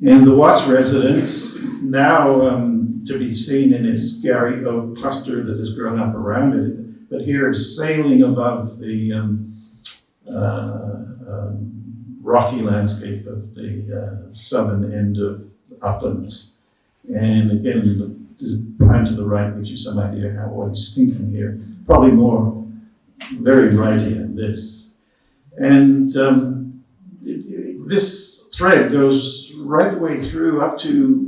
In the Watts residence, now to be seen in its Gary Oak cluster that has grown up around it, but here is sailing above the rocky landscape of the southern end of the uplands. And again, the plan to the right gives you some idea how what he's thinking here. Probably more very righty in this. And this thread goes right the way through up to,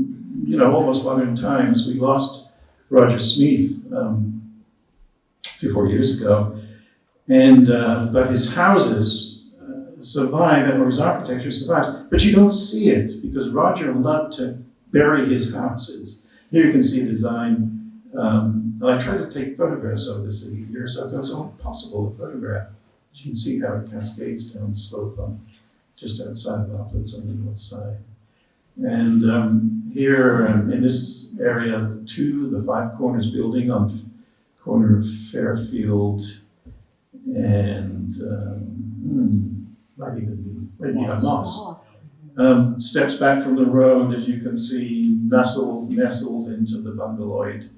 almost modern times. We lost Roger Smith 3 or 4 years ago, and but his houses survive, or his architecture survives, but you don't see it because Roger loved to bury his houses. Here you can see a design. I tried to take photographs of this a year or so ago. It's almost impossible to photograph. You can see how it cascades down the slope just outside of Uplands on the north side. And here in this area, the Five Corners building on corner of Fairfield and might even be Moss. Steps back from the road, as you can see, nestles into the bungaloid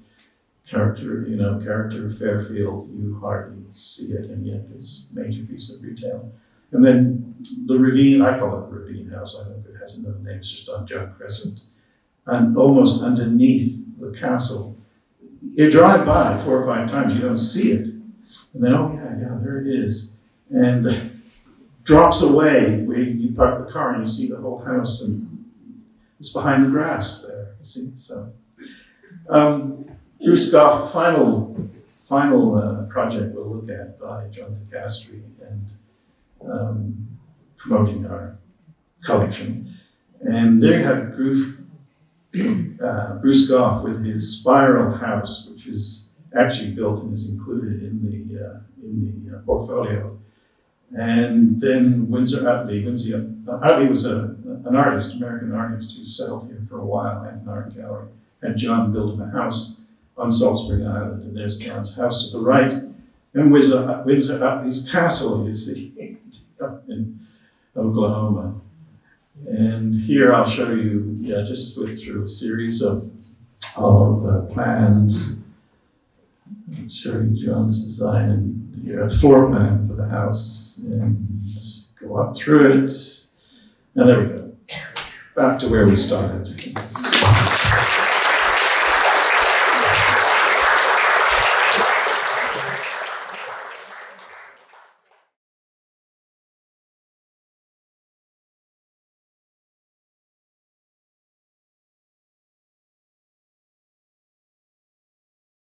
character of Fairfield. You hardly see it, and yet it's a major piece of retail. And then the ravine, I call it the ravine house, I don't know if it has another name, it's just on John Crescent. And almost underneath the castle, you drive by 4 or 5 times, you don't see it. And then, oh yeah, there it is. And drops away where you park the car and you see the whole house, and it's behind the grass there, you see. So, Bruce Goff, final project we'll look at by John Di Castri and promoting our collection. And there you have Bruce Goff with his spiral house, which is actually built and is included in the portfolio. And then Windsor Utley. Utley was an artist, American artist, who settled here for a while, had an art gallery. Had John build him a house on Salt Spring Island, and there's John's house to the right. And Windsor Utley's castle, you see, up in Oklahoma. And here I'll show you, just went through a series of plans. I'll show you John's design, and you have a floor plan for the house, and just go up through it. And there we go, back to where we started.